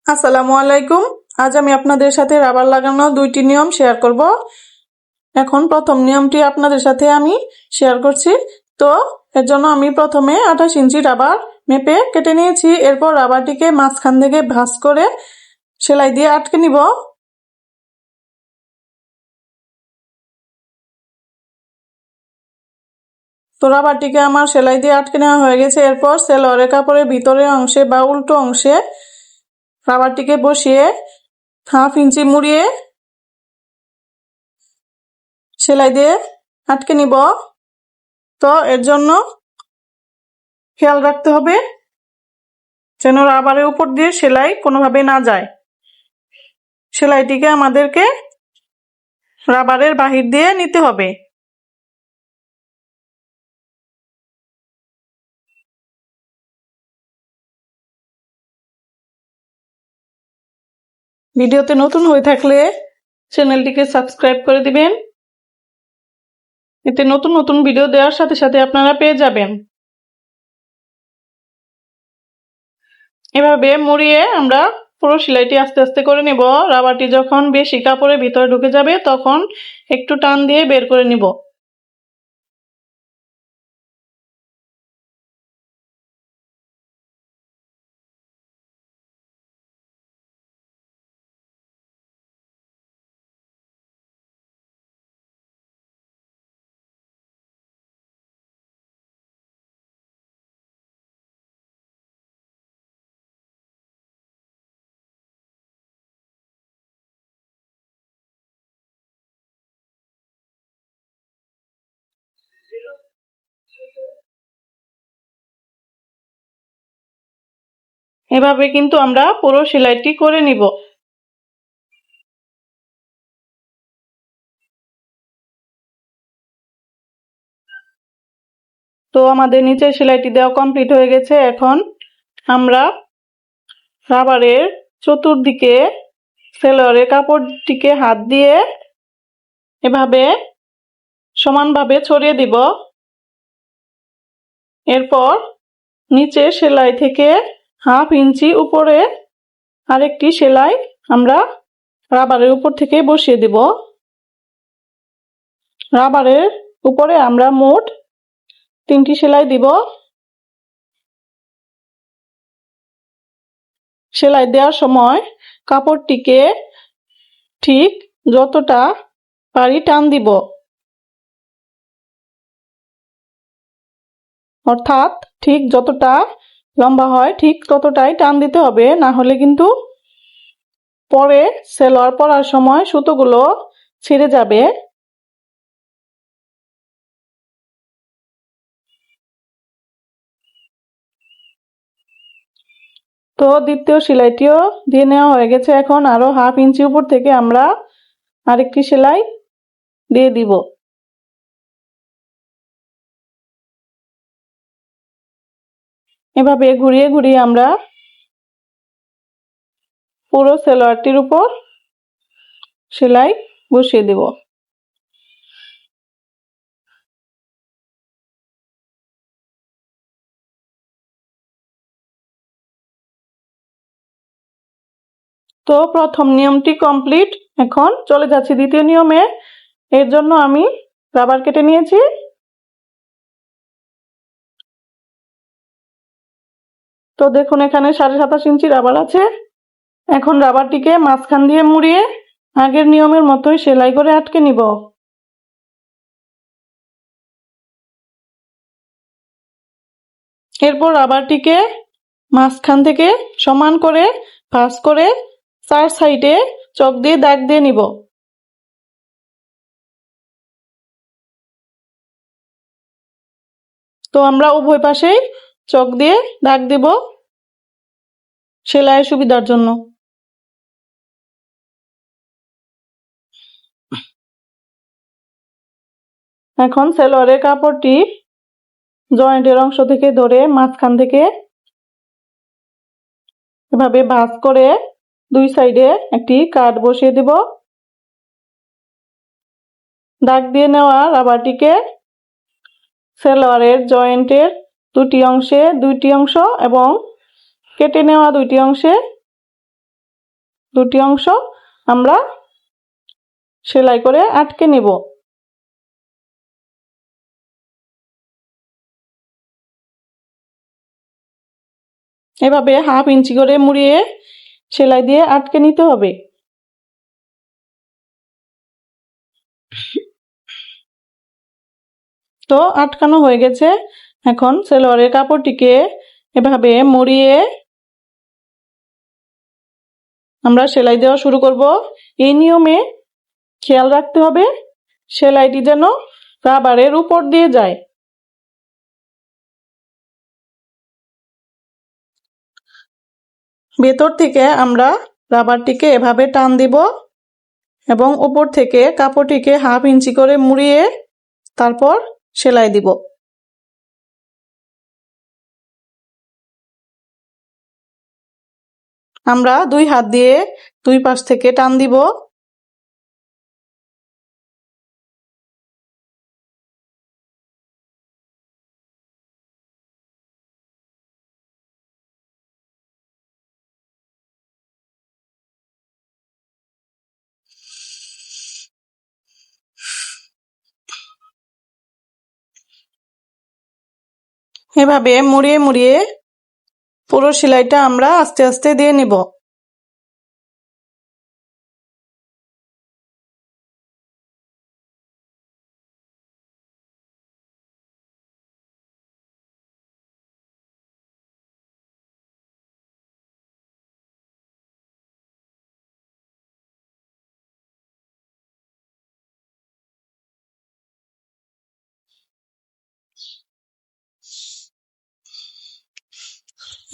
আসসালামু আলাইকুম। আজ আমি আপনাদের সাথে রাবার লাগানো দুইটি নিয়ম শেয়ার করব। এখন প্রথম নিয়মটি আপনাদের সাথে আমি শেয়ার করছি। তো এর জন্য আমি প্রথমে 28 ইঞ্চি রাবার মেপে কেটে নিয়েছি। এরপর রাবারটিকে মাঝখান থেকে ভাঁজ করে সেলাই দিয়ে আটকে নিব। তো রাবারটিকে আমার সেলাই দিয়ে আটকে নেওয়া হয়ে গেছে। এরপর সেলোয়ারের কাপড়ের ভিতরের অংশে বা উল্টো অংশে রাবারটিকে বসিয়ে 1/2 ইঞ্চি মুড়িয়ে সেলাই দিয়ে আটকে নিব। তো এর জন্য খেয়াল রাখতে হবে যেন রাবারের উপর দিয়ে সেলাই কোনোভাবে না যায়। সেলাইটিকে আমাদেরকে রাবারের বাহির দিয়ে নিতে হবে। ভিডিওতে নতুন হয়ে থাকলে চ্যানেলটিকে সাবস্ক্রাইব করে দিবেন, এতে নতুন নতুন ভিডিও দেওয়ার সাথে সাথে আপনারা পেয়ে যাবেন। এভাবে মুড়িয়ে আমরা পুরো সেলাইটি আস্তে আস্তে করে নিব। রাবারটি যখন বেশি কাপড়ের ভিতরে ঢুকে যাবে তখন একটু টান দিয়ে বের করে নিব। এভাবে কিন্তু আমরা পুরো সেলাইটি করে নিব। তো আমাদের নিচের সেলাইটি দেওয়া কমপ্লিট হয়ে গেছে। এখন আমরা রাবারের চতুর্দিকে সেলোয়ারের কাপড়টিকে হাত দিয়ে এভাবে সমানভাবে ছড়িয়ে দিব। এরপর নিচে সেলাই থেকে 1/2 ইঞ্চি উপরে আরেকটি সেলাই আমরা রাবারের উপর থেকে বসিয়ে দিব। রাবারের উপরে আমরা মোট 3টি সেলাই দিব। সেলাই দেওয়ার সময় কাপড়টিকে ঠিক যতটা পারি টান দিব, অর্থাৎ ঠিক যতটা লম্বা হয় ঠিক ততটাই টান দিতে হবে, না হলে কিন্তু পরে সেলোয়ার পরার সময় সুতোগুলো ছিঁড়ে যাবে। তো দ্বিতীয় সেলাইটিও দিয়ে নেওয়া হয়ে গেছে। এখন আরো 1/2 ইঞ্চি উপর থেকে আমরা আরেকটি সেলাই দিয়ে দিব। এভাবে ঘুরিয়ে ঘুরিয়ে আমরা পুরো সেলোয়ারটির উপর সেলাই বসিয়ে দেব। তো প্রথম নিয়মটি কমপ্লিট। এখন চলে যাচ্ছি দ্বিতীয় নিয়মে। এর জন্য আমি রাবার কেটে নিয়েছি। তো দেখুন এখানে 27.5 ইঞ্চি রাবার আছে। এখন রাবারটিকে মাঝখান দিয়ে মুড়িয়ে আগের নিয়মের মতোই সেলাই করে আটকে নিব। এরপর রাবারটিকে মাঝখান থেকে সমান করে ভাঁজ করে 4 সাইডে চক দিয়ে দাগ দিয়ে নিব। তো আমরা উভয় পাশেই চক দিয়ে দাগ দেব সেলাইয়ের সুবিধার জন্য। এখন সেলোয়ারের কাপড়টি জয়েন্টের অংশ থেকে ধরে মাঝখান থেকে এভাবে ভাঁজ করে 2 সাইডে একটি কাট বসিয়ে দেব। দাগ দিয়ে নেওয়া রাবারটিকে সেলোয়ারের জয়েন্টের 2টি অংশে 2টি অংশ এবং কেটে নেওয়া 2টি অংশে দুটি অংশ আমরা সেলাই করে আটকে নেব। এভাবে 1/2 ইঞ্চি করে মুড়িয়ে সেলাই দিয়ে আটকে নিতে হবে। তো আটকানো হয়ে গেছে। এখন সালোয়ারের কাপড়টিকে এভাবে মুড়িয়ে আমরা সেলাই দেওয়া শুরু করব। এই নিয়মে খেয়াল রাখতে হবে সেলাইটি যেন রাবারের উপর দিয়ে যায়। ভেতর থেকে আমরা রাবারটিকে এভাবে টান দিব এবং উপর থেকে কাপড়টিকে 1/2 ইঞ্চি করে মুড়িয়ে তারপর সেলাই দিব। আমরা 2 হাত দিয়ে 2 পাশ থেকে টান দিব। এভাবে মুড়িয়ে মুড়িয়ে পুরো সেলাইটা আমরা আস্তে আস্তে দিয়ে নিব।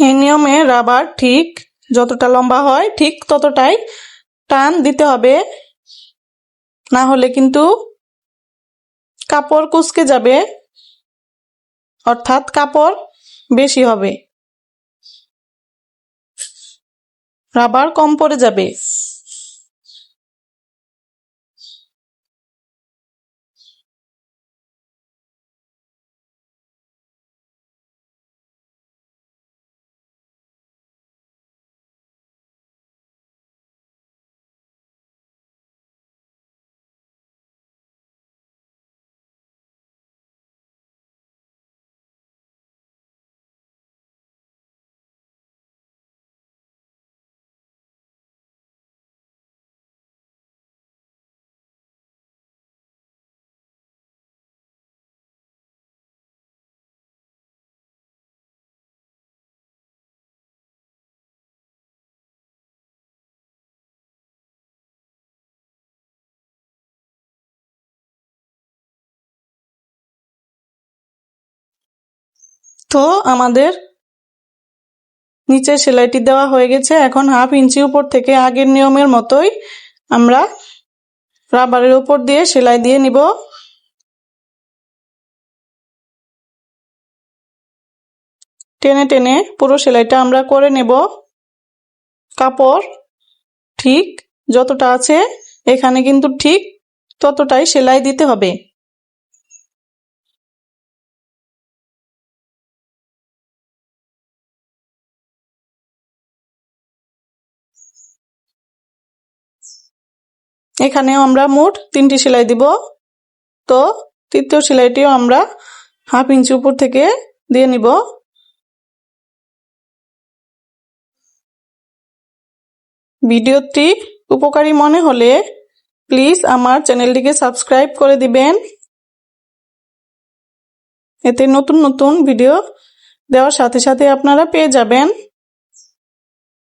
এই নিয়মে রাবার ঠিক যতটা লম্বা হয় ঠিক ততটাই টান দিতে হবে, না হলে কিন্তু কাপড় কুঁচকে যাবে, অর্থাৎ কাপড় বেশি হবে, রাবার কম পড়ে যাবে। তো আমাদের নিচের সেলাইটি দেওয়া হয়ে গেছে। এখন 1/2 ইঞ্চি উপর থেকে আগের নিয়মের মতোই আমরা রাবারের উপর দিয়ে সেলাই দিয়ে নিব। টেনে টেনে পুরো সেলাইটা আমরা করে নেব। কাপড় ঠিক যতটা আছে এখানে কিন্তু ঠিক ততটাই সেলাই দিতে হবে। এখানেও আমরা মোট 3টি সেলাই দিব। তো তৃতীয় সেলাইটিও আমরা 1/2 ইঞ্চি উপর থেকে দিয়ে নিব। ভিডিওটি উপকারী মনে হলে প্লিজ আমার চ্যানেলটিকে সাবস্ক্রাইব করে দিবেন, এতে নতুন নতুন ভিডিও দেওয়ার সাথে সাথে আপনারা পেয়ে যাবেন।